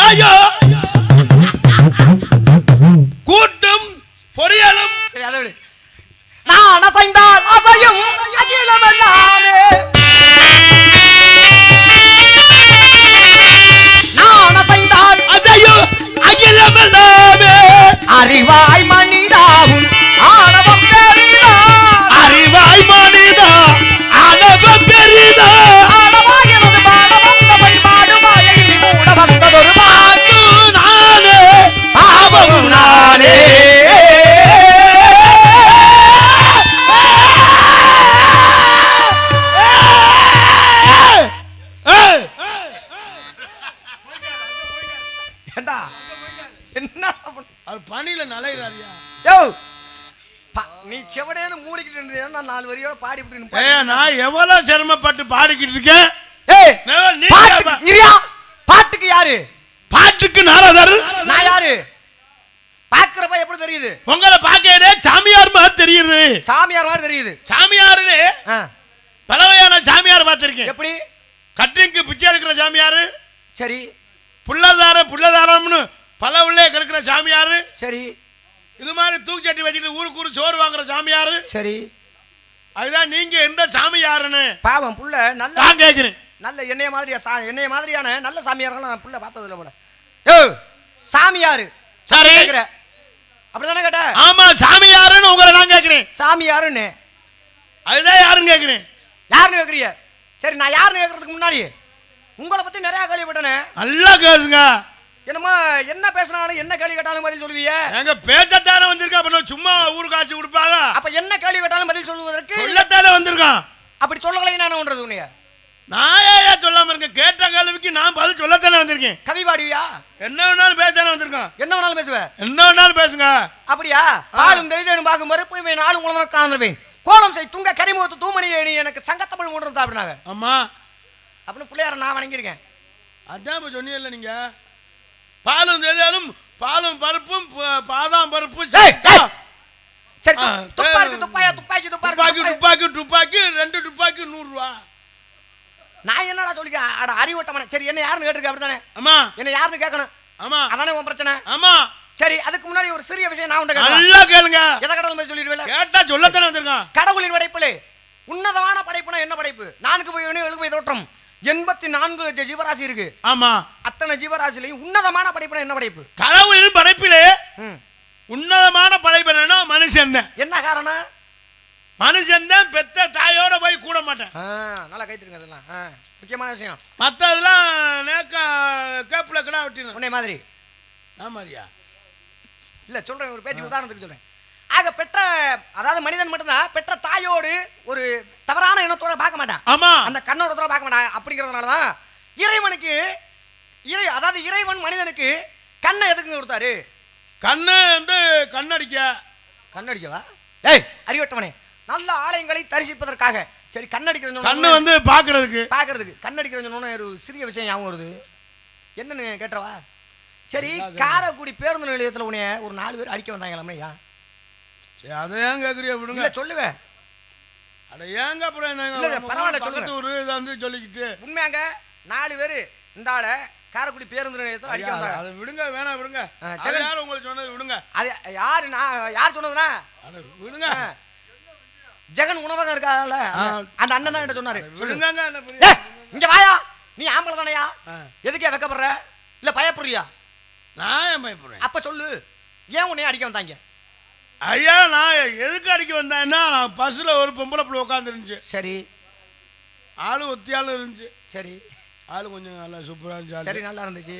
ஐயோ கூட்டும் பொரியலும் சரி அதை விடு. நான் அசைந்தால் அசையும் அகிலமெல்லாமே, நான் அசைந்தால் அசையும் அகிலமெல்லாமே, அறிவாய் மனிதாவும் ஆணவம் பெரிதா, அறிவாய் மனிதா ஆணவம் பெரிதா, ஆணவாய் எனது பாட வந்தவை பாடுவாயை மூட வந்ததொரு பாட்டு நானே பாவம் நானே. ஏண்டா என்ன அவர் பணியில நலையிறாரியா? யோ நீ செவடேன்னு மூடிக்கிட்டு இருந்தீங்கன்னா நான் 4 வரியோட பாடிவிட்டு நான் எவ்வளவு சிரமப்பட்டு பாடிக்கிட்டு இருக்கேன். பாட்டுக்கு யாரு? பாட்டுக்கு நாரதர். நான் யாரு? பாக்குறப்ப எப்படி தெரியுது? உங்களை பாக்கறே சாமியார் மாதிரி தெரியுது. சாமியார் மாதிரி தெரியுது. சாமியாருன்னு பலவையான சாமியார் பார்த்திருக்கேன். எப்படி? கட்டிங்க்கு பிச்சை எடுக்கிற சாமியாரு, சரி. புள்ளதாரம்னு பல உள்ளே கிடக்கிற சாமியாரு, சரி. இது மாதிரி தூக்கி வச்சுட்டு ஊருக்கு ஊரு சோறு வாங்குற சாமியாரு, சரி. அதுதான் நீங்க எந்த சாமியாருன்னு பாவம் புள்ள நல்ல நான் கேட்கிறேன். நல்ல என்னைய மாதிரியான நல்ல சாமியார்கள் நான் புள்ள பார்த்ததில்ல போல. யோ சாமியாரு சரி அப்படிதானே கேட்ட? ஆமா சாமியாருன்னு உங்களை நான் கேட்கிறேன். சாமியாருன்னு அதுதான் யாருன்னு கேட்கிறேன். யாருன்னு கேட்குறீங்க? சரி நான் யாருன்னு கேட்கறதுக்கு முன்னாடி உங்களை பத்தி நிறைய கேள்விப்பட்டேனே. நல்லா கேளுங்க. என்னமோ என்ன பேசினாலும் என்ன கேள்வி கேட்டாலும் பதில் சொல்லுவீங்க. எங்க பேச்சத்தானே வந்திருக்கா, அப்ப சும்மா ஊருக்கு காட்சி கொடுப்பாங்க. அப்ப என்ன கேள்வி கேட்டாலும் பதில் சொல்லுவதற்கு சொல்லத்தானே வந்திருக்கான். அப்படி சொல்லலைன்னா என்ன பண்றது? உன்னைய நான் ஏன் சொல்லாம இருக்கேன்? கேட்ட கேள்விக்கு நான் பதில் சொல்லத்தானே வந்திருக்கேன். கவி பாடுவியா? என்ன வேணாலும் பேசானே வந்திருக்கான். என்ன வேணாலும் பேசுவேன். என்ன வேணாலும் பேசுங்க. அப்படியா? பாலும் தெளிதேனும் பார்க்கும் மறுப்பு இவை நாளும் உலகம் காணுவேன் கோலம் செய் துங்க கரிமுகத்து தூமணி ஏணி எனக்கு சங்கத்தமிழ் மூன்றும் தாப்பினாங்க. ஆமா அப்படின்னு பிள்ளையார நான் வணங்கியிருக்கேன். அதான் இப்ப சொன்னீங்கல்ல நீங்க. பாலும் தெரியாலும் பாலும் பருப்பும் பாதாம் பருப்பு. சரி துப்பாக்கி துப்பாயா துப்பாக்கி துப்பாக்கி துப்பாக்கி துப்பாக்கி 2 துப்பாக்கி 100 ரூபா. நான் என்னடா சொல்லிக்கிறேன்? அட அறிவட்டமான. சரி என்ன யாருன்னு கேட்டிருக்க? அப்படித்தானே? ஆமா. என்ன யாருன்னு கேட்கணும். ஆமா அதானே உன் பிரச்சனை. ஆமா. சரி அதுக்கு முன்னாடி ஒரு சிறிய விஷயம் நான் உன்கிட்ட நல்லா கேளுங்க. எதை கடவுள் போய் சொல்லிடுவேல? கேட்டா சொல்லத்தானே வந்திருக்கான். கடவுளின் படைப்பிலே உன்னதமான படைப்புனா என்ன படைப்பு? 4 போய் 70 தோற்றம் 84 ஜீவராசி இருக்கு. ஆமா. அத்தனை ஜீவராசிலையும் உன்னதமான படைப்புனா என்ன படைப்பு? கடவுளின் படைப்பிலே உன்னதமான படைப்பு என்னன்னா மனுஷன் தான். என்ன காரணம்? மனுஷன் தான் பெத்த தாயோட போய் கூட மாட்டேன். நல்லா கைத்துருங்க. அதெல்லாம் முக்கியமான விஷயம். மற்றதெல்லாம் கேப்பில் கிடா வெட்டினேன். உன்னை மாதிரி ஆமாரியா? இல்லை சொல்கிறேன், ஒரு பேச்சு உதாரணத்துக்கு சொல்கிறேன். ஆக பெற்ற அதாவது மனிதன் மட்டும்தான் பெற்ற தாயோடு ஒரு தவறான எண்ணத்தோட பார்க்க மாட்டான். ஆமா. அந்த கண்ணோடத்தோட பார்க்க மாட்டான். அப்படிங்கிறதுனால தான் இறைவனுக்கு அதாவது இறைவன் மனிதனுக்கு கண்ணை எதுக்கு கொடுத்தாரு? கண்ணு வந்து கண்ணடிக்கவா? ஏய் அறிவட்டவனே, நல்ல ஆலயங்களை தரிசிப்பதற்காக. சரி கண்ணடிக்கிறது கண்ணு வந்து பார்க்கறதுக்கு கண்ணடிக்கிறது ஒரு சிறிய விஷயம் ஞாபகம் வருது. என்னன்னு கேட்டவா? சரி காரைக்குடி பேருந்து நிலையத்தில் உன்னைய ஒரு 4 பேர் அடிக்க வந்தாங்களாமையா? சரி அதை ஏன் கேட்குறியா? விடுங்க சொல்லுவேன். அட ஏங்க அப்புறம் என்ன பரவாயில்ல பக்கத்து ஊர் இதை வந்து சொல்லிக்கிட்டு உண்மையாங்க 4 பேர் இந்த ஆளை காரைக்குடி பேருந்து நிலையத்தில் அடிக்க வந்தாங்க. அதை விடுங்க, வேணாம் விடுங்க. யாரும் உங்களுக்கு சொன்னது விடுங்க. அது யாரு? யார் சொன்னதுன்னா விடுங்க. ஜெகன் உணவகம் இருக்கால அந்த அண்ணன் தான் கிட்ட சொன்னாரு. சொல்லுங்க. இங்க வாயா, நீ ஆம்பளை தானையா? எதுக்கே வெக்கப்படுற? இல்ல பயப்படுறியா? நான் ஏன் பயப்படுறேன்? அப்ப சொல்லு, ஏன் உன்னைய அடிக்க வந்தாங்க? ஐயா நான் எதுக்கு அடிக்க வந்தேன்னா பஸ்ல ஒரு பொம்பளை பிள்ளை உட்காந்துருந்துச்சு. சரி. ஆளு ஒத்தியாலும் இருந்துச்சு. சரி. ஆளு கொஞ்சம் நல்லா சூப்பரா இருந்துச்சு. சரி நல்லா இருந்துச்சு.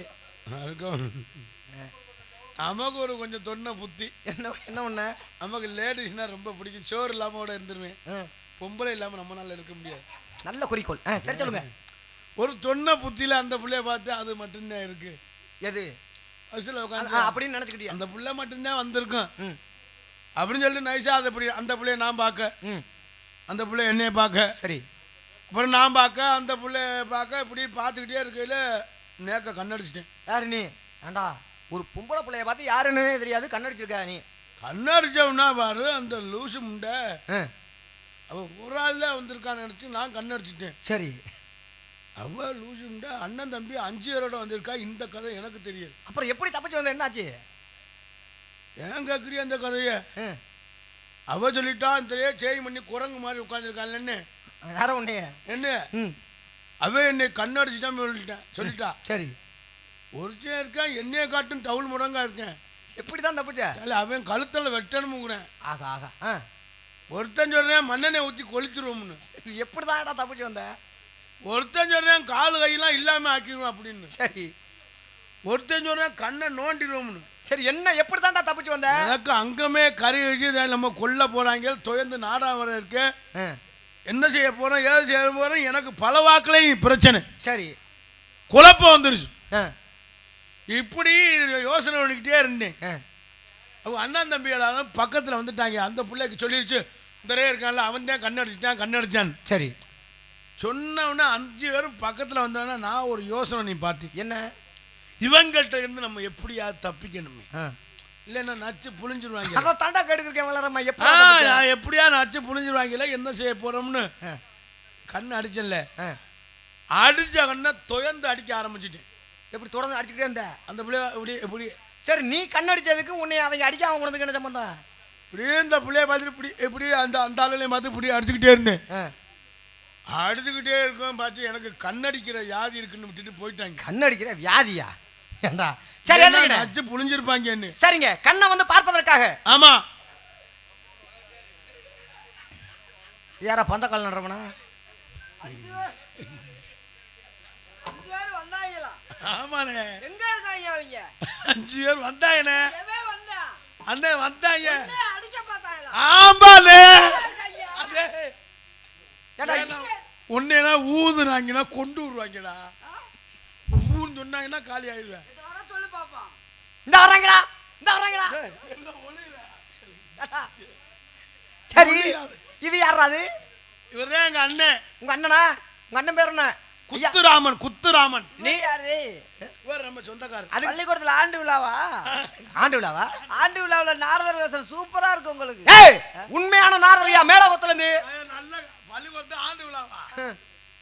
நமக்கு ஒரு கொஞ்சம் தொன்ன புத்தி. என்ன ஒண்ணு நமக்கு லேடிஸ்னா ரொம்ப பிடிக்கும். சோறு இல்லாம கூட இருந்துருவேன். பொம்பளை இல்லாம நம்மளால இருக்க முடியாது. நல்ல குறிக்கோள். சரி சொல்லுங்க. ஒரு தொன்ன புத்தியில அந்த பிள்ளைய பார்த்து அது மட்டும்தான் இருக்கு. எது? பஸ்ல உட்காந்து அப்படின்னு நினைச்சுக்கிட்டியா? அந்த பிள்ளை மட்டும்தான் வந்திருக்கும் அப்படின்னு சொல்லிட்டு நைஸா அந்த பிள்ளைய நான் பார்க்க, அந்த பிள்ளை என்னைய பார்க்க, சரி அப்புறம் நான் பார்க்க, அந்த பிள்ளை பார்க்க, இப்படி பார்த்துக்கிட்டே இருக்கையில நேக்க கண்ணடிச்சிட்டேன். யாரு நீ? ஏண்டா ஒரு பொம்பளை பிள்ளைய பார்த்து யாருன்னு தெரியாது கண்ணடிச்சிருக்கா நீ? கண்ணடிச்சவனா பாரு அந்த லூசு முண்டை அவன் ஒரு ஆள் தான் வந்திருக்கான்னு நினச்சி நான் கண்ணடிச்சிட்டேன். சரி அவ லூசுண்டா அண்ணன் தம்பி 5 பேரோட வந்திருக்கா. இந்த கதை எனக்கு தெரியாது. அப்புறம் எப்படி தப்பிச்சு வந்த? என்னாச்சு? ஏன் கேட்குறிய அந்த கதையை? அவ சொல்லிட்டா தெரியா சேஞ்ச் பண்ணி குரங்கு மாதிரி உட்காந்துருக்கான்னு. யார உன்னைய என்ன அவ என்னை கண்ணடிச்சுட்டான்னு சொல்லிட்டா. சரி, ஒருத்தன் இருக்கேன் என்னைய காட்டும் டவுல் முடங்கா இருக்கேன். எப்படி தான் தப்பிச்ச? அவன் கழுத்தில் வெட்டணுமுங்கிறேன். ஆகா ஆகா. ஒருத்தன் சொல்றேன் மண்ணெண்ணெய் ஊற்றி கொளுத்திடுவோம்னு. எப்படி தான் தப்பிச்சு வந்த? ஒருத்தன் சொல்றேன் காலு கையெல்லாம் இல்லாம ஆக்கிடுவோம் அப்படின்னு. சரி. ஒருத்தன் சொல்றேன் கண்ணை நோண்டிடுவோம்னு. சரி, என்ன எப்படி தான்டா தப்பிச்சு வந்த? எனக்கு அங்கமே கறி வச்சு நம்ம கொல்ல போறாங்க, துயர்ந்து நாடா வர இருக்கு. என்ன செய்ய போறோம், ஏது செய்ய போறோம், எனக்கு பல வாக்குலையும் பிரச்சனை. சரி, குழப்பம் வந்துருச்சு. இப்படி யோசனை பண்ணிக்கிட்டே இருந்தேன். அவங்க அண்ணன் தம்பி எல்லாரும் பக்கத்தில் வந்துட்டாங்க. அந்த பிள்ளைக்கு சொல்லிடுச்சு இந்த இருக்கான்ல அவன் தான் கண்ணடிச்சான். சரி, சொன்னவொன்னே 5 பேரும் பக்கத்தில் வந்தோன்னா நான் ஒரு யோசனை நீ பார்த்து என்ன இவங்கள்ட்ட இருந்து நம்ம எப்படியாவது தப்பிக்கணுமே, இல்லைன்னா நச்சு புளிஞ்சிருவாங்க. அதை தாண்டா கேட்டுருக்கேன் வளரம்மா. எப்படியா நச்சு புளிஞ்சிருவாங்கல்ல, என்ன செய்ய போறோம்னு கண்ணு அடிச்சல. அடிச்ச கண்ணை துயர்ந்து அடிக்க ஆரம்பிச்சுட்டேன். எப்படி தொடர்ந்து அடிச்சுக்கிட்டே இருந்த அந்த பிள்ளைய இப்படி எப்படி? சரி, நீ கண்ணடிச்சதுக்கு உன்னை அவங்க அடிக்காம உனக்கு என்ன சம்பந்தம்? இப்படியே இந்த பிள்ளைய பார்த்துட்டு இப்படி எப்படி அந்த ஆளுலையும் பார்த்து இப்படி அடிச்சுக்கிட்டே இருந்தேன். அடிச்சுக்கிட்டே இருக்கும் பார்த்து எனக்கு கண்ணடிக்கிற வியாதி இருக்குன்னு விட்டுட்டு போயிட்டாங்க. கண்ணடிக்கிற வியாதியா? ஏண்டா சரி அடிச்சு புளிஞ்சிருப்பாங்க. சரிங்க, கண்ணை வந்து பார்ப்பதற்காக. ஆமா. யாரா பந்தக்கால் நடுறவனா? ஆமாண்ணே, எங்க இருக்காங்க அவங்க? 5 பேர் வந்தாங்கண்ணே. அண்ணே வந்தாங்க. ஆமாண்ணே. உன்னையா ஊதுனாங்கன்னா கொண்டு வருவாங்கடா. ஊன்னு சொன்னாங்கன்னா காலி ஆயிடுவேன். இந்த வர்றாங்கடா, இந்த வர்றாங்கடா. சரி, இது யாராது? இவர்தான் எங்க அண்ணன். உங்க அண்ணனா? உங்க அண்ணன் பேர் என்ன? குத்துராமன். குத்துராமன். நீ யாரு? இவர் நம்ம சொந்தக்காரர். அது பள்ளிக்கூடத்துல ஆண்டு விழாவா? ஆண்டு விழாவா? ஆண்டு விழாவுல நாரதர் வேஷம் சூப்பரா இருக்கு உங்களுக்கு. உண்மையான நாரதரியா? மேலோகத்துல இருந்து நல்ல பள்ளிக்கூடத்துல ஆண்டு விழாவா?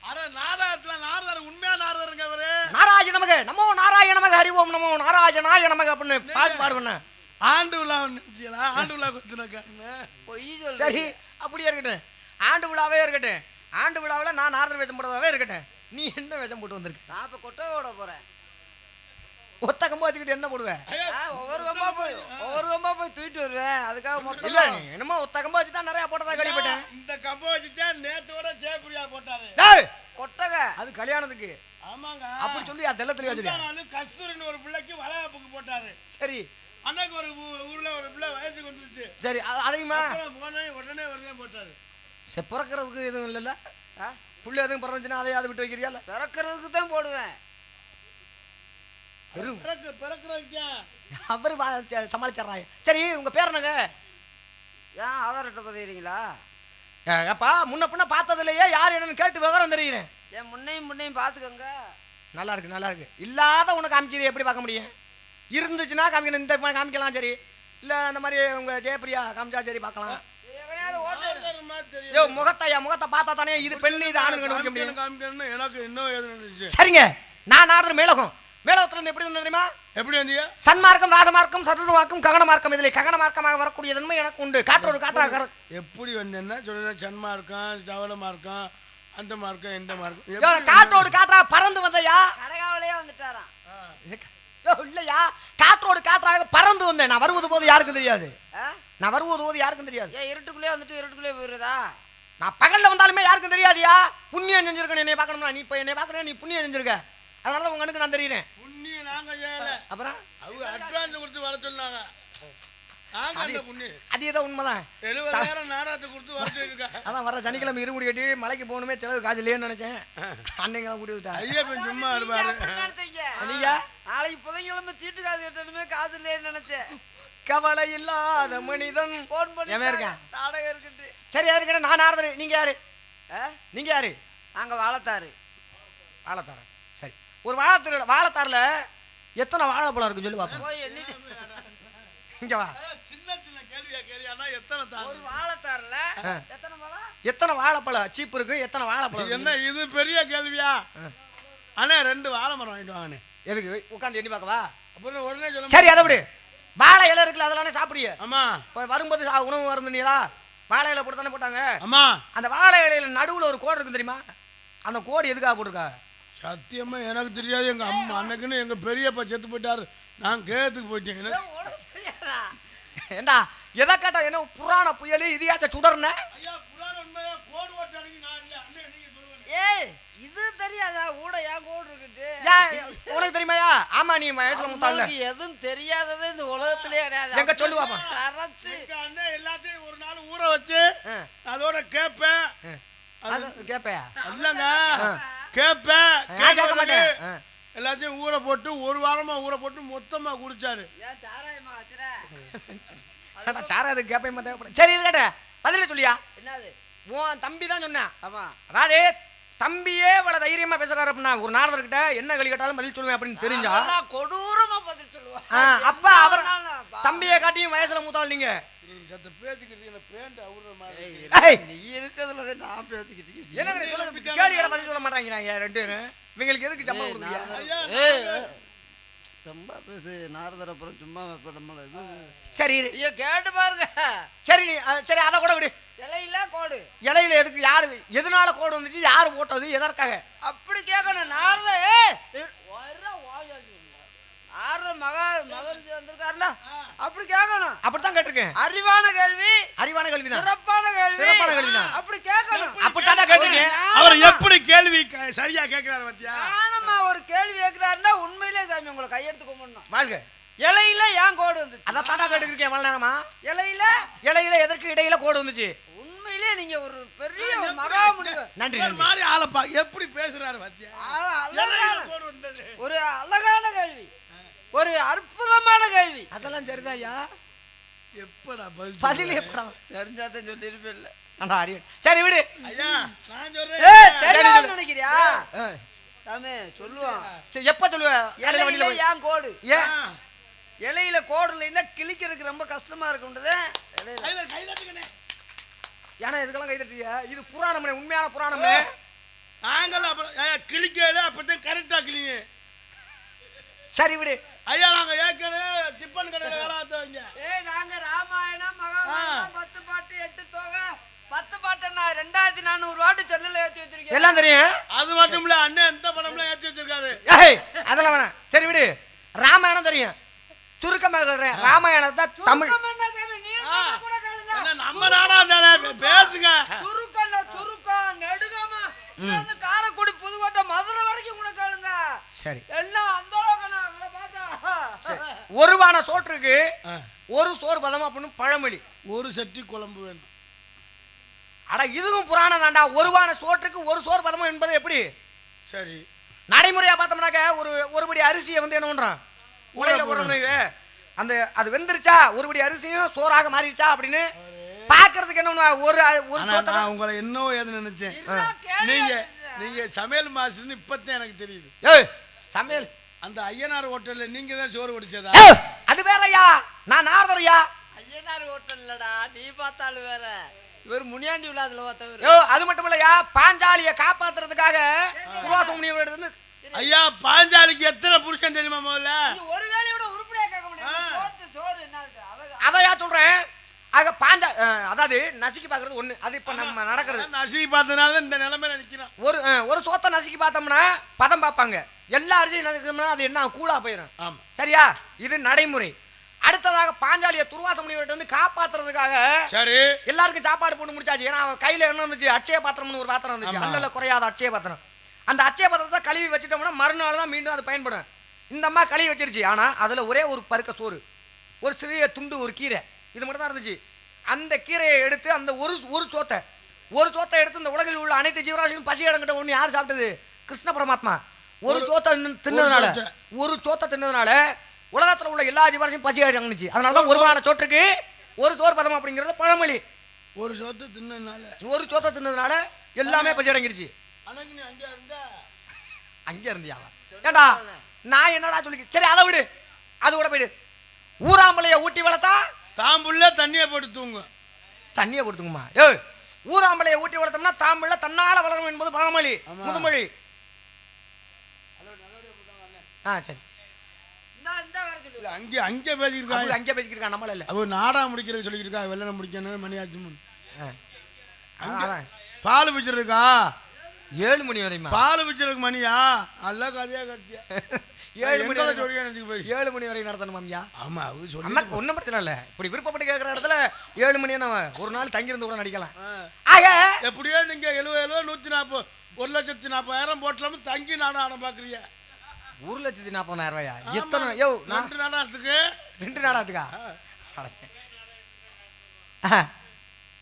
அட நாடகத்துல நாரதர் உண்மையான நாரதருங்க அவரு. நாராயண நமக நமோ நாராயண நமக ஹரிவோம் நமோ நாராயணாய நமக அப்படின்னு பாட்டு பாடுவன. ஆண்டு விழா ஆண்டு விழா குத்துனக்காரங்க. சரி, அப்படியே இருக்கட்டும். ஆண்டு விழாவே இருக்கட்டும். ஆண்டு விழாவில் நான் நாரதர் வேஷம் போடுறதாவே இருக்கட்டும். நீ என்ன வேஷம் போட்டு வந்திருக்க? நான் இப்ப கொட்டோட போறேன். ஒத்த கம்பா வச்சுக்கிட்டு என்ன போடுவேன்? ஒவ்வொரு கம்பா போய் தூக்கிட்டு வருவேன். அதுக்காக மொத்தம் இல்ல, நீ என்னமோ ஒத்த கம்பா வச்சு தான் நிறைய போட்டதா கேள்விப்பட்டேன். இந்த கம்பா வச்சுதான் நேத்தோட ஜெயப்பிரியா போட்டாரு. கொட்டகை அது கல்யாணத்துக்கு. ஆமாங்க. அப்படி சொல்லி தெல்லத்துல சொல்லி கஸ்தூரின்னு ஒரு பிள்ளைக்கு வளைகாப்புக்கு போட்டாரு. சரி, அன்னைக்கு ஒரு ஊர்ல ஒரு பிள்ளை வயசுக்கு வந்துருச்சு. சரி, அதையுமா உடனே போட்டாரு. பிறக்கிறதுக்கு எதுவும் இல்லைல்ல? புள்ள எதுவும் பிறந்துச்சுன்னா அதையாவது விட்டு வைக்கிறியா? பிறக்கிறதுக்கு தான் போடுவேன். அவரு சமாளிச்சிடறாங்க. சரி, உங்க பேர் என்னங்க? ஏன் ஆதார் அட்டை பதிகிறீங்களா? அப்பா முன்ன பின்ன பார்த்ததுலையே யார் என்னன்னு கேட்டு விவரம் தெரியுறேன். என் முன்னையும் பார்த்துக்கோங்க. நல்லா இருக்கு, நல்லா இருக்கு. இல்லாத உனக்கு காமிச்சு எப்படி பார்க்க முடியும்? இருந்துச்சுன்னா காமிக்கணும். இந்த காமிக்கலாம். சரி, இல்லை அந்த மாதிரி உங்க ஜெயப்பிரியா காமிச்சா சரி பார்க்கலாம். முகத்தை பார்த்தா தானே இது பெண்ணு இது ஆணுங்க. எனக்கு இன்னும் சரிங்க, நான் நாரதர் மேலோகம். மேலோகத்துல இருந்து எப்படி வந்து தெரியுமா? எப்படி வந்தீங்க? சன்மார்க்கம், ராசமார்க்கம், சதுர்மார்க்கம், ககன மார்க்கம். இதில் ககன மார்க்கமாக வரக்கூடிய தன்மை எனக்கு உண்டு. காற்றோடு காற்றாக. எப்படி வந்தேன்னா சொல்லுங்க, சன்மார்க்கம், சவள மார்க்கம், அந்த மார்க்கம், இந்த மார்க்கம். காற்றோடு காற்றாக பறந்து வந்தையா? கடகாவலையே வந்துட்டாராம். இல்லையா, காற்றோடு காற்றாக பறந்து வந்தேன். நான் வருவது போது யாருக்கும் தெரியாது. நான் வருவது போது யாருக்கும் தெரியாது. ஏன் இருட்டுக்குள்ளே வந்துட்டு இருட்டுக்குள்ளே போயிருதா? நான் பகல்ல வந்தாலுமே யாருக்கும் தெரியாதியா. புண்ணியம் செஞ்சிருக்கேன். என்னை பார்க்கணும்னா நீ இப்போ என்னை பார்க்கணும். நீ புண்ணியம் செஞ்சிருக்க, அதனால உங்க கண்ணுக்கு நான் தெரியுறேன். புண்ணியம் நாங்க செய்யல. அப்புறம் அவங்க அட்வான்ஸ் கொடுத்து வர சொன்னாங்க. அது ஏதோ உண்மைதான். 70,000 நாடகத்தை கொடுத்து வர சொல்லிருக்காங்க. அதான் வர சனிக்கிழமை இருமுடி கட்டி மலைக்கு போகணுமே, செலவு காசு இல்லையேன்னு நினைச்சேன். அன்னைக்கு கூட்டி விட்டா ஐயப்பன் சும்மா இருப்பாரு. நீங்க நாளைக்கு புதன்கிழமை சீட்டு காசு கட்டணுமே, காசு இல்லையேன்னு நினைச்சேன். கவலை இல்லாத மனிதன் போன் பண்ணி இருக்கேன். நாடகம் இருக்குட்டு. சரி, இருக்கேன். நான் ஆறுதல். நீங்க யாரு? நீங்க யாரு? நாங்க வாழைத்தாரு. வாழைத்தாரு. சரி, ஒரு வாழைத்தாரில் எத்தனை வாழைப்பழம் இருக்குன்னு சொல்லி பார்ப்போம். இங்க வா. சின்ன சின்ன கேள்வியா கேள்வியானா எத்தனை ஒரு வாழைத்தார்ல எத்தனை பழம்? எத்தனை வாழைப்பழம் சீப்பு இருக்கு, எத்தனை வாழைப்பழம் என்ன இது பெரிய கேள்வியா? அண்ணே 2 வாழை மரம் வாங்கிட்டு வாங்கண்ணே. எதுக்கு உட்காந்து எண்ணி பார்க்கவா? அப்புறம் உடனே சொல்ல சரி அதை விடு. வாழை இலை இருக்குல்ல அதெல்லாம் சாப்பிடுங்க. ஆமா. இப்போ வரும்போது உணவு வருந்தீங்களா? வாழை இலை போட்டு தானே போட்டாங்க. ஆமா. அந்த வாழை இலையில நடுவுல ஒரு கோடு இருக்கு தெரியுமா? அந்த கோடு எதுக்காக போட்டிருக்கா? சத்தியமா எனக்கு தெரியாது. எங்க அம்மா அன்னைக்குன்னு எங்க பெரியப்பா செத்து போயிட்டாரு. நான் கேத்துக்கு போயிட்டேன். உனக்கு தெரியாதா? ஏண்டா எதை கேட்டா என்ன புராண புயல் இதிகாச சுடர்ன? ஐயா புராண உண்மையா கோடு ஓட்ட அன்னைக்கு நான் இல்ல. அண்ணே நீங்க சொல்லுங்க. ஏய் இது தெரியாதா? ஊட ஏன் கோடு இருக்குட்டு? உனக்கு தெரியுமாயா? ஆமா நீ வயசுல முத்தாங்க. எதுவும் தெரியாதது இந்த உலகத்திலே கிடையாது. எங்க சொல்லு பாப்பா. கரச்சு எங்க அண்ணே எல்லாத்தையும் ஒரு நாள் ஊற வச்சு அதோட கேப்பேன். அது கேப்பையா? இல்லங்க கேப்பேன். கேட்க மாட்டேன். எல்லாத்தையும் ஊற போட்டு ஒரு வாரமா ஊற போட்டு மொத்தமா குடிச்சாரு. ஏன் சாராயமா வச்சுற? சாரா அது கேப்பையுமா தேவைப்படும். சரி இருக்கட்ட பதில சொல்லியா? என்னது? உன் தம்பி தான் சொன்னேன். ஆமா. அதாவது தம்பியே இவ்வளவு தைரியமா பேசுறாரு அப்படின்னா ஒரு நாரதர்கிட்ட என்ன கேள்வி கேட்டாலும் பதில் சொல்லுவேன் அப்படின்னு தெரிஞ்சா கொடூரமா பதில் சொல்லுவா. அப்ப அவர் தம்பியை காட்டியும் வயசுல மூத்தாள் நீங்க. சத்த பேசிக்கிட்டு பேண்ட் அவுற மாதிரி. நீ இருக்கிறதுல நான் பேசிக்கிட்டு என்ன கேள்வி கேட்ட பதில் சொல்ல மாட்டாங்க ரெண்டு பேரும். இவங்களுக்கு எதுக்கு சம்பளம் கொடுக்குறீங்க? ரொம்ப பேசு நாரதர் அப்புறம் சும்மா நம்ம இது. சரி ஐயோ கேட்டு பாருங்க. சரி நீ சரி அதை கூட விடு. இலையில கோடு. இலையில எதுக்கு யாரு எதனால கோடு வந்துச்சு, யாரு போட்டது, எதற்காக? அப்படி கேட்கணும். நாரத மகரிஷி வந்திருக்காருன்னா அப்படி கேட்கணும். அப்படித்தான் கேட்டிருக்கேன். அறிவான கேள்வி. அறிவான கேள்விதான். சிறப்பான கேள்வி. சிறப்பான கேள்விதான். அப்படி கேட்கணும். அப்படித்தான் கேட்டிருக்கேன். அவர் எப்படி கேள்வி சரியா கேட்கிறாரு பாத்தியா? ஆனமா ஒரு கேள்வி கேட்கிறாருன்னா உண்மையிலே சாமி உங்களை கையெடுத்து கும்பிடணும். வாழ்க. இலையில ஏன் கோடு வந்துச்சு? அதான் தாண்டா கேட்டிருக்கேன் இவ்வளவு நேரமா. இலையில எதற்கு இடையில கோடு வந்துச்சு? உண்மையிலே நீங்க ஒரு பெரிய ஒரு மகாமுனிவர். நன்றி மாதிரி ஆளப்பா எப்படி பேசுறாரு பாத்தியா? ஒரு அழகான கேள்வி, ஒரு அற்புதமான கேள்வி. அதெல்லாம் சரிதான் ஐயா. எப்படா பதில் எப்படா தெரிஞ்சாதான் சொல்லிருப்பேன்ல. சரி விடு ஐயா. நான் தெரியாதுன்னு நினைக்கிறியா? சாமி சொல்லுவான். எப்ப சொல்லுவ? இலையில ஏன் கோடு? ஏன் இலையில கோடு இல்லைன்னா கிழிக்கிறதுக்கு ரொம்ப கஷ்டமா இருக்கும்ன்றது. ஏன்னா இதுக்கெல்லாம் கை தட்டியா? இது புராணமே, உண்மையான புராணமே. நாங்கள் அப்புறம் கிளிக்கல அப்பதான் கரெக்டா கிளிங்க. சரி விடு ஐயா. நாங்க ஏற்கனவே டிப்பன் கடையில வேலை பார்த்தவங்க. நாங்க ராமாயணம் மகாபாரதம் 10 பாட்டு 8 தொகை 10 பாட்டு நான் 2400 வாட்டு செல்லுல ஏத்தி வச்சிருக்கேன். எல்லாம் தெரியும். அது மட்டும் இல்ல அண்ணன் இந்த படம்லாம் ஏத்தி வச்சிருக்காரு. அதெல்லாம் வேணாம். சரி விடு. ராமாயணம் தெரியும். சுருக்கமா சொல்றேன். ராமாயணத்தை தமிழ் நம்ம நாடா தானே பேசுங்க. சுருக்கம் நெடுகமா காரைக்குடி புதுக்கோட்டை மதுரை வரைக்கும் கூட கேளுங்க. சரி எல்லாம் அந்த அளவுக்கு நான் பார்த்தா ஒரு வான சோற்றுக்கு ஒரு சோறு பதம் அப்படின்னு பழமொழி. ஒரு சட்டி குழம்பு வேணும். அட இதுவும் புராணம் தாண்டா. ஒரு வான சோற்றுக்கு ஒரு சோறு பதம் என்பது எப்படி? சரி நடைமுறையா பார்த்தோம்னாக்க ஒருபடி அரிசியை வந்து என்ன பண்றான் உலையில போடுறவனுக்கு அந்த அது வெந்துருச்சா ஒருபடி அரிசியும் சோறாக மாறிடுச்சா அப்படின்னு பாக்குறதுக்கு என்ன ஒரு நான் உங்களை இன்னும் ஏது நினைச்சேன். நீங்க சமையல் மாஸ்டர்னு இப்பதான் எனக்கு தெரியுது. சமையல் அந்த ஐயனார் ஹோட்டல்ல நீங்க தான் சோறு குடிச்சதா? அது வேறயா, நான் நாரதரையா. ஐயனார் ஹோட்டல் இல்லடா, நீ பார்த்தாலும் வேற. இவர் முனியாண்டி விழாதுல பார்த்தவர். அது மட்டும் இல்லையா, பாஞ்சாலியை காப்பாத்துறதுக்காக துர்வாச முனிவர் எடுத்து. ஐயா பாஞ்சாலிக்கு எத்தனை புருஷன் தெரியுமா? முதல்ல ஒரு வேலையோட உருப்படியா கேட்க முடியாது. சோறு என்ன அதையா சொல்றேன். ஆக அதாவது நசுக்கி பாக்குறது ஒண்ணு. அது இப்ப நம்ம நடக்கிறது. நசுக்கி பார்த்ததுனால இந்த நிலைமையில நிக்கிறோம். ஒரு சோத்தை நசுக்கி பார்த்தோம்னா பதம் பார்ப்பாங்க. எல்லா அரிசியும் நசுக்கணும்னா அது என்ன கூலா போயிடும். ஆமா சரியா? இது நடைமுறை. அடுத்ததாக பாஞ்சாலியை துர்வாச முனிவர்கிட்ட வந்து காப்பாத்துறதுக்காக சரி எல்லாருக்கும் சாப்பாடு போட்டு முடிச்சாச்சு. ஏன்னா அவன் கையில என்ன இருந்துச்சு? அட்சய பாத்திரம்னு ஒரு பாத்திரம் இருந்துச்சு. அல்ல குறையாத அட்சய பாத்திரம். அந்த அட்சய பாத்திரத்தை கழுவி வச்சுட்டோம்னா மறுநாள் தான் மீண்டும் அது பயன்படும். இந்த அம்மா கழுவி வச்சிருச்சு. ஆனா அதுல ஒரே ஒரு பருக்க சோறு, ஒரு சிறிய துண்டு, ஒரு கீரை, இது மட்டும் தான் இருந்துச்சு. அந்த கீரையை எடுத்து அந்த ஒரு சோத்தை எடுத்து இந்த உலகில் உள்ள அனைத்து ஜீவராசியும் பசி இடங்கிட்ட ஒன்று யார் சாப்பிட்டது? கிருஷ்ண பரமாத்மா. ஒரு சோத்தை தின்னதுனால உலகத்தில் உள்ள எல்லா ஜீவராசியும் பசி அடங்குச்சு. அதனாலதான் ஒருவான சோற்றுக்கு ஒரு சோறு பதம் அப்படிங்கிறது பழமொழி. ஒரு சோத்தை தின்னதுனால எல்லாமே பசி அடங்கிருச்சு. அங்க இருந்தியா? ஏண்டா நான் என்னடா சொல்லி. சரி அதை விடு, அது கூட போயிடு. ஊராம்பளைய ஊட்டி வளர்த்தா தாம்புள்ள தண்ணியை போட்டு தூங்கும். தண்ணியை போட்டுக்குமா? ஏய், ஊராம்பளைய ஊட்டி வளர்த்தோம்னா தாம்புள்ள தன்னால வளரும் என்பது பழமொழி, முதுமொழி. சரி, அங்கே அங்கே பேசிக்கிருக்காங்க, அங்கே பேசிக்கிருக்காங்க. நம்மள இல்ல, அவ நாடா முடிக்கிறது சொல்லிக்கிட்டு இருக்கா. வெள்ளம் முடிக்கணும் மணியாச்சு. அதான் பால் பிச்சிருக்கா 7 மணி வரையுமா? பால் பிச்சிருக்கு மணியா? அல்ல கதையா கட்டியா 7 மணி வரை 7 மணி வரை நடத்தணுமாம்யா? ஆமா, அது சொல்லி நமக்கு ஒன்றும் பிரச்சனை இல்லை. இப்படி விருப்பப்பட்டு கேட்குற இடத்துல 7 மணி நம்ம ஒரு நாள் தங்கியிருந்து கூட நடிக்கலாம். ஆக எப்படியோ நீங்க 70 140 1,40,000 போட்டலாம தங்கி நாடகம் பார்க்குறீங்க. 1,40,000 ரூபாயா? எத்தனை? யோ, 2 நாடகத்துக்கு 2 நாடகத்துக்கா?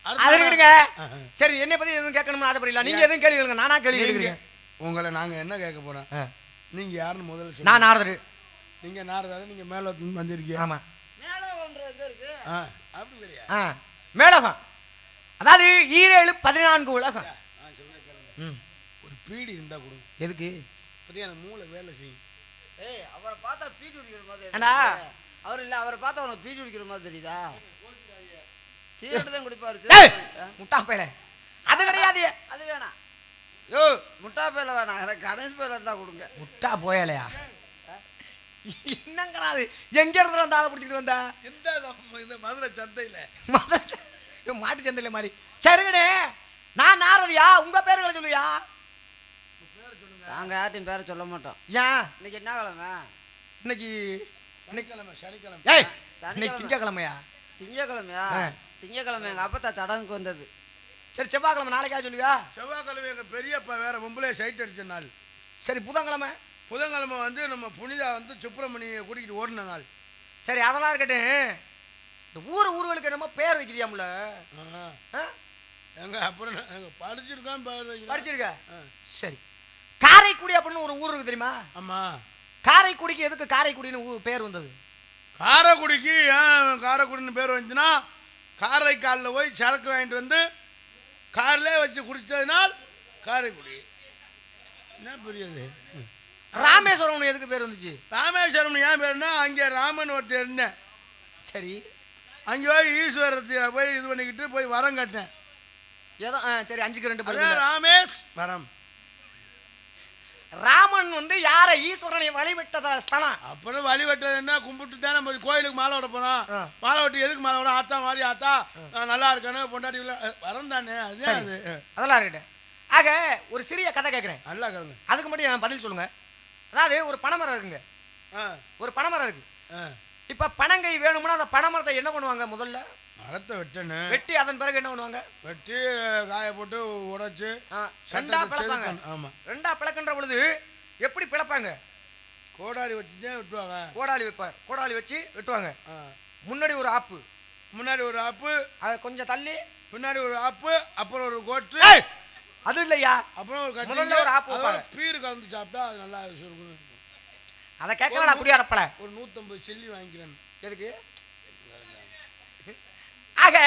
அது இருக்குங்க. சரி, என்னை பத்தி எதுவும் கேட்கணும்னு ஆசைப்படல. நீங்க எதுவும் கேள்வி கேளுங்க, நானா கேள்வி கேட்குறீங்க. உங்களை நாங்க என்ன கேட்க போறோம்? நீங்க யாருன்னு முதல்ல சொல்லுங்க. நான் நாரதர். நீங்க நாரதர், நீங்க மேல வந்திருக்கீங்க. ஆமா, மேலோகம்ன்றது எங்க இருக்கு? அப்படி கிடையாது. மேலோகம் அதாவது 14 உலகம். ஒரு பீடி இருந்தா கொடுங்க. எதுக்கு? பத்தியா எனக்கு மூளை வேலை செய்யும். ஏய், அவரை பார்த்தா பீடி குடிக்கிற மாதிரி ஏண்டா? அவர் இல்ல, அவரை பார்த்தா உனக்கு பீடி குடிக்கிற மாதிரி தெரியுதா? சிகரெட் தான் குடிப்பாரு. முட்டா பேல அது கிடையாது, அது வேணாம். யோ, முட்டா பேல வேணாம், எனக்கு கணேஷ் பேல இருந்தா கொடுங்க. முட்டா போயலையா? என்னங்கிறாது? எங்க இருந்து வந்தா ஆளை பிடிச்சிட்டு வந்தா? இந்த மதுரை சந்தையில மாட்டு சந்தையில மாதிரி. சரிங்கண்ணே, நான் நாரதியா? உங்க பேருகளை சொல்லுயா? நாங்க யார்ட்டையும் பேரை சொல்ல மாட்டோம். ஏன்? இன்னைக்கு என்ன கிழமை? இன்னைக்கு சனிக்கிழமை. ஏய், இன்னைக்கு திங்கக்கிழமையா? திங்கக்கிழமையா? திங்கக்கிழமை எங்க அப்பத்தா சடங்குக்கு வந்தது. சரி, செவ்வாய்க்கிழமை நாளைக்கா சொல்லுவியா? செவ்வாய்க்கிழமை எங்க பெரியப்பா வேற பொம்பளை சைட் அடிச்ச நாள். சரி, புதன்கிழமை? புதன்கிழமை வந்து நம்ம புனிதா வந்து சுப்பிரமணியை கூட்டிகிட்டு ஓடின நாள். சரி, அதெல்லாம் இருக்கட்டும். இந்த ஊர்களுக்கு என்னமோ பேர் வைக்கிறியாம்ல? எங்க அப்புறம் படிச்சிருக்கான், படிச்சிருக்க. சரி, காரைக்குடி அப்படின்னு ஒரு ஊர் இருக்கு தெரியுமா? ஆமா. காரைக்குடிக்கு எதுக்கு காரைக்குடின்னு பேர் வந்தது? காரைக்குடிக்கு ஏன் காரைக்குடின்னு பேர் வந்துச்சுன்னா, காரைக்காலில் போய் சரக்கு வாங்கிட்டு வந்து கார்லேயே வச்சு குடித்ததுனால் காரைக்குடி. என்ன புரியுது? ராமேஸ்வரம் எதுக்கு பேர் வந்துச்சு? ராமேஸ்வரம் ஏன் பேருன்னா, அங்கே ராமன் ஒருத்தர் இருந்தேன். சரி, அங்கே போய் ஈஸ்வரத்தை போய் இது பண்ணிக்கிட்டு போய் வரம் கட்டினேன். ஏதோ சரி, 5க்கு 2 ராமேஸ் வரம். ராமன் வந்து யாரை? ஈஸ்வரனை வழிபட்ட ஸ்தலம். அப்புறம் வழிபட்டது என்ன? கும்பிட்டு தானே நம்ம கோயிலுக்கு மாலை விட போனோம். மாலை விட்டு எதுக்கு மாலை விட? ஆத்தா மாதிரி ஆத்தா நான் நல்லா இருக்கேன்னு பொண்டாட்டி வரம் தானே. அது அதெல்லாம் இருக்கட்டும். ஆக ஒரு சிறிய கதை கேட்குறேன், நல்லா கேளுங்க. அதுக்கு மட்டும் பதில் சொல்லுங்க. அதாவது ஒரு பனைமரம் இருக்குங்க. ஒரு பனைமரம் இருக்கு. இப்ப பனங்கை வேணும்னா அந்த பனைமரத்தை என்ன பண்ணுவாங்க? முதல்ல மரத்தை வெட்டணும். வெட்டி அதன் பிறகு என்ன பண்ணுவாங்க? வெட்டி காய போட்டு உடைச்சு ரெண்டா பிளப்பாங்க. ஆமா, ரெண்டா பிளக்குன்ற பொழுது எப்படி பிளப்பாங்க? கோடாலி வச்சுட்டே வெட்டுவாங்க. கோடாலி வச்சு வெட்டுவாங்க. முன்னாடி ஒரு ஆப்பு, அதை கொஞ்சம் தள்ளி பின்னாடி ஒரு ஆப்பு, அப்புறம் ஒரு கோட்டு. அது இல்லையா? அப்புறம் ஒரு முதல்ல ஒரு ஆப்பு பீர் கலந்து சாப்பிட்டா அது நல்லா சுருக்கணும். அதை கேட்கலாம். அப்படியே அரப்பல ஒரு 150 சில்லி வாங்கிக்கிறேன். எதுக்கு? ஆக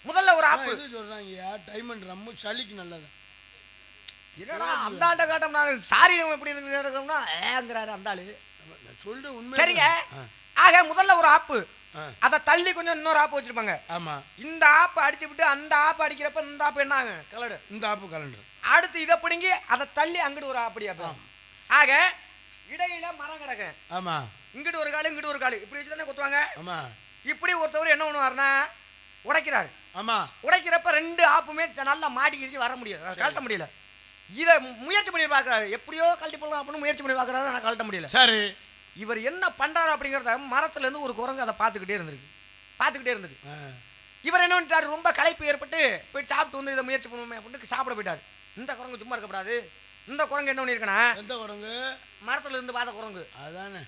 முதல்ல ஒரு ஆப்பு சொல்றாங்க. டைமண்ட் ரொம்ப சளிக்கு நல்லது. என்னடா அந்த ஆள்கிட்ட கேட்டோம்னா சாரி நம்ம எப்படி இருக்கோம்னா ஏங்கிறாரு அந்த ஆளு. சொல்லிட்டு உண்மை. சரிங்க. ஆக முதல்ல ஒரு ஆப்பு, அதை தள்ளி கொஞ்சம் இன்னொரு ஆப்பு வச்சிருப்பாங்க. ஆமா. இந்த ஆப்பு அடிச்சு விட்டு அந்த ஆப்பு அடிக்கிறப்ப இந்த ஆப்பு என்ன ஆகும்? கலடு. இந்த ஆப்பு கலண்டு. அடுத்து இதை பிடுங்கி அதை தள்ளி அங்கிட்டு ஒரு ஆப்படி ஆப்பு. ஆக இடையில மரம் கிடக்கு. ஆமா. இங்கிட்டு ஒரு காலு இங்கிட்டு ஒரு காலு இப்படி வச்சு தானே கொத்துவாங்க. ஆமா. இப்படி ஒருத்தவர் என்ன பண்ணுவாருன்னா உடைக்கிறாரு. ஆமா. உடைக்கிறப்ப 2 ஆப்புமே நல்லா மாட்டிக்கிச்சு, வர முடியல, கழட்ட முடியல. இதை முயற்சி பண்ணி பார்க்கறாரு, எப்படியோ கழட்டி போடலாம் அப்படின்னு முயற்சி பண்ணி பார்க்கறாரு, ஆனால் கழட்ட முடியல. சரி, இவர் என்ன பண்றாரு அப்படிங்கிறத மரத்துல இருந்து ஒரு குரங்கு அதை பார்த்துக்கிட்டே இருந்திருக்கு. இவர் என்ன பண்ணிட்டாரு? ரொம்ப களைப்பு ஏற்பட்டு போயிட்டு சாப்பிட்டு வந்து இதை முயற்சி பண்ணுவோமே அப்படின்னு சாப்பிட போயிட்டாரு. இந்த குரங்கு சும்மா இருக்கக்கூடாது. இந்த குரங்கு என்ன பண்ணியிருக்கனா? எந்த குரங்கு? மரத்துல இருந்து பார்த்த குரங்கு. அதானே.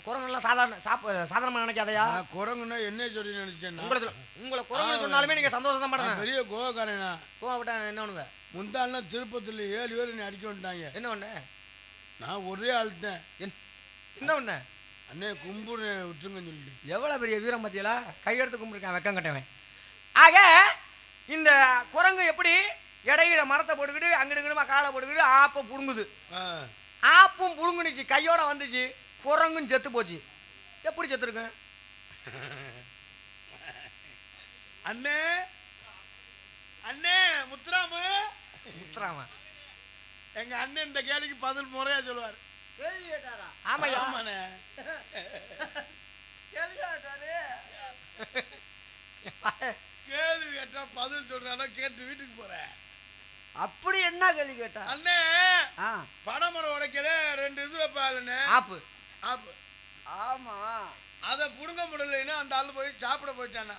குரங்கெல்லாம் சாதாரணமாக நினைக்காதையா? குரங்குன்னா என்ன சொல்லி நினைச்சேன். உங்களை குரங்கு சொன்னாலுமே நீங்க சந்தோஷம் தான் பண்ணுங்க. பெரிய கோவக்காரனா? கோவப்பட்டா என்ன ஒண்ணுங்க? முந்தாள்லாம் திருப்பத்தில் 7 பேர் என்னை அடிக்க வந்துட்டாங்க. என்ன ஒண்ணு? நான் ஒரே ஆள்தான். என்ன ஒண்ணு? அண்ணே கும்பிடு விட்டுருங்கன்னு சொல்லிட்டு. எவ்வளவு பெரிய வீரம் பத்தியலா? கையெடுத்து கும்பிட்டுருக்கேன் வெக்கம் கட்டவன். ஆக இந்த குரங்கு எப்படி இடையில மரத்தை போட்டுக்கிட்டு அங்கிட்டு காலை போட்டுக்கிட்டு ஆப்பை புடுங்குது. ஆப்பும் புடுங்குனுச்சு, கையோட வந்துச்சு. குரங்கும் செத்து போச்சு. எப்படி செத்துருக்கேன்? அண்ணே அண்ணே முத்துராமு முத்துராமா எங்க அண்ணன் இந்த கேள்விக்கு பதில் முறையா சொல்லுவார். கேள்வி கேட்டாரா? ஆமாய்யா. ஆமாண்ணே. கேள்வி கேட்டாரு. கேள்வி கேட்டா பதில் சொல்றானா கேட்டு வீட்டுக்கு போறேன். அப்படி என்ன கேள்வி கேட்டா? அண்ணே ஆ பனைமரம் உடைக்கல 2 இது வைப்பாளுண்ணே. ஆப்பு ஆப்பு. ஆமா. அதை புடுங்க முடியலைன்னா அந்த ஆள் போய் சாப்பிட போயிட்டானா.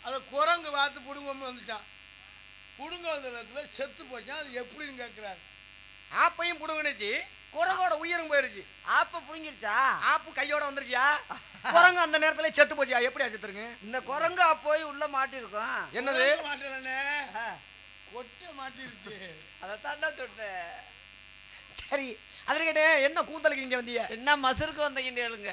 அதை குரங்கு பார்த்து புடுங்கன்னு வந்துட்டான். புடுங்க வந்ததுல செத்து போச்சான். அது எப்படின்னு கேட்கிறாரு. ஆப்பையும் புடுங்குனுச்சு, குரங்கோட உயிரும் போயிருச்சு. ஆப்ப புடுங்கிருச்சா? ஆப்பு கையோட வந்துருச்சியா, குரங்கு அந்த நேரத்துல செத்து போச்சியா. எப்படி செத்துருங்க? இந்த குரங்கு போய் உள்ள மாட்டிருக்கோம். என்னது? மாட்டலண்ணே, கொட்டை மாட்டிருச்சு. அதைத்தாண்டா சொன்னேன். சரி அது கேட்டே என்ன கூந்தலுக்கு இங்க வந்தீங்க? என்ன மசருக்கு வந்தீங்கன்னு கேளுங்க.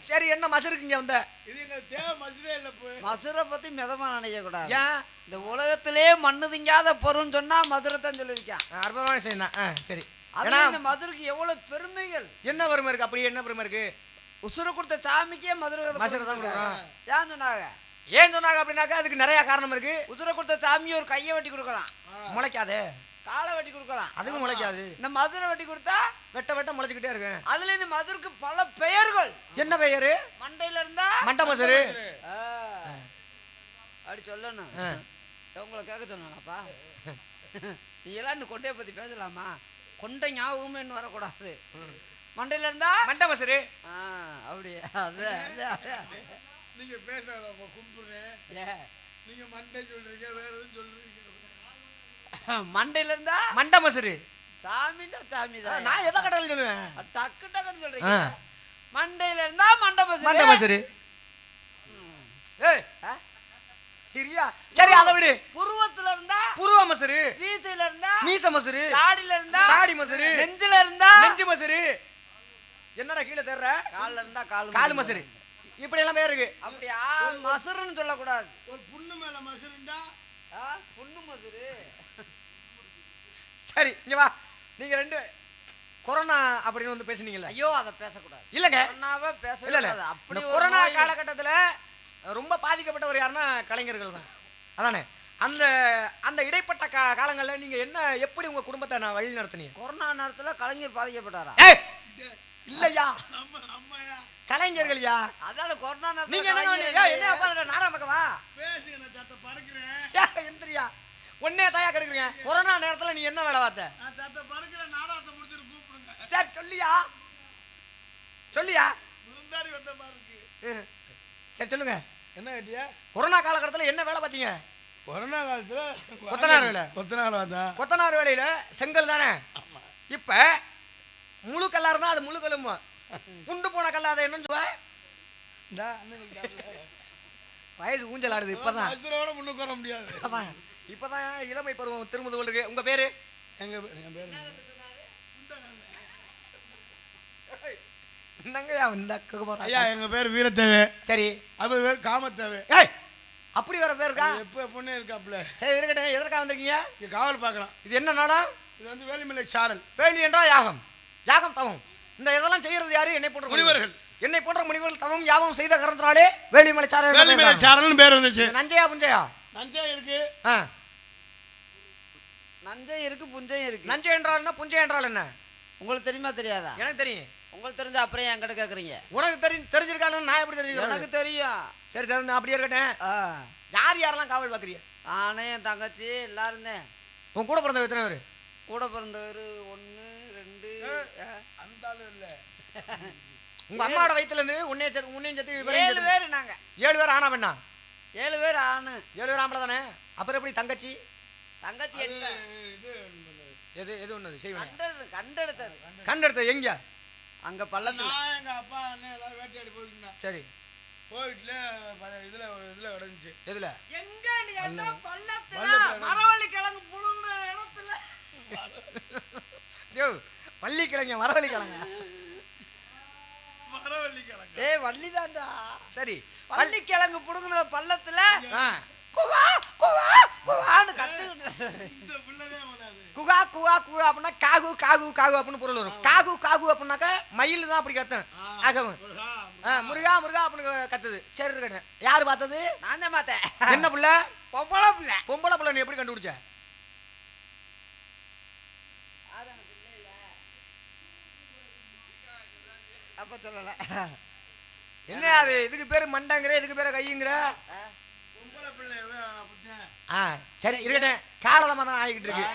சரி என்ன மசருக்கு இங்க வந்த? இது எங்க தேவை மசுரே இல்ல. போய் மசுரை பத்தி மிதமா நினைக்க கூடாது. ஏன்? இந்த உலகத்திலே மண்ணு திங்காத பொருள்னு சொன்னா மதுரை தான் சொல்லியிருக்கான். அற்புதமான விஷயம் தான். சரி அதுல இந்த மதுரைக்கு எவ்வளவு பெருமைகள். என்ன பெருமை இருக்கு? அப்படி என்ன பெருமை இருக்கு? உசுர கொடுத்த சாமிக்கே மதுரை மசுரை தான் கொடுக்குறோம். ஏன் சொன்னாங்க? ஏன் சொன்னாங்க அப்படின்னாக்கா அதுக்கு நிறைய காரணம் இருக்கு. உசுர கொடுத்த சாமி ஒரு கையை வெட்டி கொடுக்கலாம், முளைக்காது. காலை வெட்டி கொடுக்கலாம், அதுவும் முளைக்காது. இந்த மதுரை வெட்டி கொடுத்தா வெட்ட வெட்ட முளைச்சுக்கிட்டே இருக்கு. அதுல இந்த மதுருக்கு பல பெயர்கள். என்ன பெயரு? மண்டையில இருந்தா மண்டை மசரு. அப்படி சொல்லணும். உங்களை கேட்க சொன்னாப்பா. நீ எல்லாம் இந்த கொண்டையை பத்தி பேசலாமா? கொண்டை ஞாபகமே இன்னும் வரக்கூடாது. மண்டையில இருந்தா மண்டை மசரு. அப்படியே நீங்க பேச கும்பிடுறேன். நீங்க மண்டை சொல்றீங்க, வேற எதுவும் சொல்றீங்க. மண்டையில இருந்தா மண்டை மசரு. சாமின்னா சாமி தான். நான் எதை கட்டாலும் சொல்லுவேன். டக்கு டக்குன்னு சொல்றீங்க. மண்டையில இருந்தா மண்டை மண்டை மசரு. ஏய் இரியா. சரி அதை விடு. புருவத்துல இருந்தா புருவ மசரு. வீசில இருந்தா மீச மசரு. தாடியில இருந்தா தாடி மசரு. நெஞ்சில இருந்தா நெஞ்சு மசரு. என்னடா கீழே தேர்ற? கால்ல இருந்தா காலு மசரு. இப்படி எல்லாம் பேர் இருக்கு. அப்படியா? மசருன்னு சொல்லக்கூடாது. ஒரு புண்ணு மேல மசுருண்டா புண்ணு மசரு. சரி இங்க வா. நீங்க ரெண்டு கொரோனா அப்படின்னு வந்து பேசுனீங்கல்ல. ஐயோ அதை பேசக்கூடாது. இல்லங்க கொரோனாவை இல்ல பேசக்கூடாது. அப்படி கொரோனா காலகட்டத்துல ரொம்ப பாதிக்கப்பட்டவர் யாருன்னா கலைஞர்கள் தான். அதானே அந்த அந்த இடைப்பட்ட காலங்களில் நீங்க என்ன எப்படி உங்க குடும்பத்தை நான் வழி நடத்தினீங்க? கொரோனா நேரத்துல கலைஞர் பாதிக்கப்பட்டாரா? இல்லையா, கலைஞர்கள்யா. அதாவது கொரோனா நீங்க நேரத்துல என்ன அப்பா நாடகம் பக்கவா பேசுங்க, நான் சத்த பறக்கிறேன். எந்திரியா ஒன்னே தாயா கெடுக்குறீங்க. கொரோனா நேரத்துல நீ என்ன வேலை பார்த்த? நான் சத்த பறக்கிறேன், நாடகத்தை முடிச்சுட்டு கூப்பிடுங்க. சரி சொல்லியா சொல்லியா. முந்தாடி வந்த பாருக்கு. சரி சொல்லுங்க. என்ன கேட்டியா? கொரோனா காலகட்டத்தில் என்ன வேலை பார்த்தீங்க? கொரோனா காலத்துல கொத்தனார் வேலை. கொத்தனார் வந்தா கொத்தனார் வேலையில செங்கல் தானே. இப்ப முழு கல்லா இருந்தா அது முழு கல்லுமா, புண்டு போன கல்லா அதை என்னன்னு சொல்லுவ? வயசு ஊஞ்சல் ஆடுது. இப்பதான் முன்னுக்கு வர முடியாது. இப்பதான் இளமை பருவம் திரும்புது இருக்கு. உங்க பேரு? எங்க பேரு ஐயா, எங்க பேர் வீரத்தேவை. சரி அது பேர் காமத்தேவை. அப்படி வேற பேர் இருக்கா? எப்ப பொண்ணே இருக்காப்ல. சரி இருக்கட்டும். எதற்காக வந்திருக்கீங்க? இங்க காவல் பாக்குறான். இது என்ன நாடா? இது வந்து வேலிமலை சாரல். வேலி என்றால் யாகம், யாகம் தவம். இந்த இதெல்லாம் செய்யறது யாரு? என்னை போன்ற முனிவர்கள். என்னை போன்ற முனிவர்கள் தவம் யாகம் செய்த காரணத்தினாலே வேலிமலை சாரல். வேலிமலை சாரல்னு பேர் வந்துச்சு. நஞ்சையா புஞ்சையா? நஞ்சை இருக்கு. நஞ்சை இருக்கு, புஞ்சையும் இருக்கு. நஞ்சை என்றால் என்ன, புஞ்சை என்றால் என்ன? உங்களுக்கு தெரியுமா தெரியாதா? எனக்கு தெரியும். உங்களுக்கு தெரிஞ்ச அப்புறம் என்கிட்ட கேக்குறீங்க. உனக்கு தெரிஞ்சிருக்கானு நான் எப்படி தெரிஞ்சுக்கிறேன்? எனக்கு தெரியும். சரி தெரிஞ்சு அப்படியே இருக்கட்டேன். யார் யாரெல்லாம் காவல் பார்க்குறீங்க? நானே என் தங்கச்சி எல்லாரும் தான். உன் கூட பிறந்தவர் எத்தனை பேர்? கூட பிறந்தவர் 1 2 அந்த ஆளு இல்ல. உங்க அம்மாவோட வயித்துல இருந்து உன்னையும் சேர்த்து 7 பேர் நாங்க. 7 பேர் ஆனா பெண்ணா? 7 பேர் ஆணு. 7 பேர் ஆம்பளை தானே. அப்புறம் எப்படி தங்கச்சி? தங்கச்சி எட்ட. எது எது ஒண்ணு செய்வேன். கண்டெடுத்தது. கண்டெடுத்தது எங்க? அங்க பள்ளத்துல. நான் எங்க அப்பா அண்ணன் எல்லாம் வேட்டையாடி போயிருந்தேன். சரி போயிட்டுல இதுல ஒரு இதுல கிடந்துச்சு. எதுல? எங்க நீங்க பள்ளத்துல மரவள்ளி கிழங்கு புடுங்குற இடத்துல. யோ வள்ளி கிழங்க, மரவள்ளி கிழங்க. மரவள்ளி கிழங்கு. ஏய் வள்ளி தான்டா. சரி வள்ளி கிழங்கு புடுங்குற பள்ளத்துல குவா குவா குவான்னு கத்துக்கிட்டு. இந்த பிள்ளைதே வராது. குகா குவா குவா அப்படின்னா காகு காகு காகு அப்படின்னு பொருள் வரும். காகு காகு அப்படின்னாக்க மயில் தான் அப்படி கத்தன். ஆகவும் முருகா முருகா அப்படின்னு கத்துது. சரி இருக்கட்டும். யாரு பார்த்தது? நான் தான் பார்த்தேன். என்ன புள்ள? பொம்பளை பிள்ளை. பொம்பளை புள்ள. நீ எப்படி கண்டுபிடிச்ச? அப்ப சொல்லல. என்ன அது? இதுக்கு பேரு மண்டங்கிற, இதுக்கு பேரு கையுங்கிற. சரி இருக்கட்டும். காலமா தான் ஆகிட்டு இருக்கு.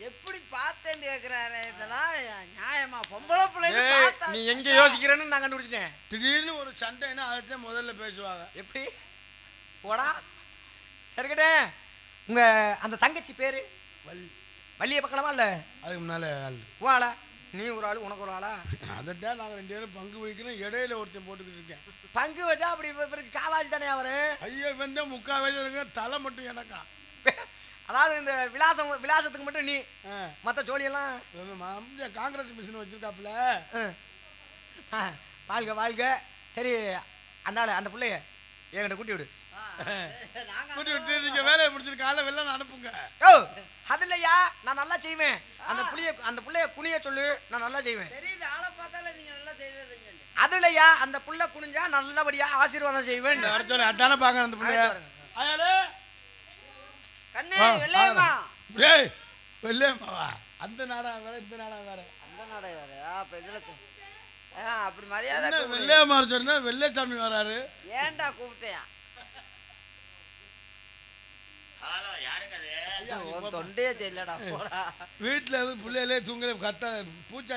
எப்படி பார்த்தேன்னு கேக்குறாரு. இதெல்லாம் நியாயமா? பொம்பளை பிள்ளை நீ எங்க யோசிக்கிறேன்னு நான் கண்டுபிடிச்சிட்டேன். திடீர்னு ஒரு சண்டைன்னா அதைத்தான் முதல்ல பேசுவாங்க. எப்படி போடா? சரிக்கட்டே. உங்க அந்த தங்கச்சி பேரு வள்ளி. வள்ளிய பக்கலாமா இல்ல? அதுக்கு முன்னால வாழா. நீ ஒரு ஆளு, உனக்கு ஒரு ஆளா? அதைத்தான் நாங்கள் 2 பேரும் பங்கு பிடிக்கணும். இடையில ஒருத்தன் போட்டுக்கிட்டு இருக்கேன். பங்கு வச்சா அப்படி இவருக்கு காவாஜி தானே அவரு? ஐயோ வந்து 3/4 வயசு இருக்க, தலை மட்டும் எனக்கா. அதாவது இந்த விலாசத்துக்கு மட்டும் நீ, மற்ற ஜோலியெல்லாம் காங்கிரஸ் மிஷின் வச்சிருக்காப்புல. வாழ்க வாழ்க. சரி அண்ணால அந்த பிள்ளைய என்கிட்ட கூட்டி விடு. கூட்டி விட்டு நீங்க வேலையை முடிச்சிட்டு காலைல வெளில அனுப்புங்க. ஓ அது இல்லையா, நான் நல்லா செய்வேன். அந்த பிள்ளைய குனிய சொல்லு, நான் நல்லா செய்வேன். தெரியுது, ஆளை பார்த்தாலே நீங்க நல்லா செய்வீங்க. அது இல்லையா, அந்த புள்ள குனிஞ்சா நல்லபடியா ஆசீர்வாதம் செய்வேன். அதானே பாக்க அந்த பிள்ளைய. கண்ணே வெள்ளையம்மா. ஏய் வெள்ளையம்மாவா? அந்த நாடகம் வேற, இந்த நாடகம் வேற. அந்த நாடகம் வேற. அப்ப இதுல அப்படி மரியாதை. வெள்ளையம்மா சொன்னா வெள்ளைச்சாமி வராரு. ஏன்டா கூப்பிட்டியா? தொண்டையே தெரியலடா. போடா. வீட்டுல பிள்ளைகளே தூங்கல, கத்த பூச்சாண்டி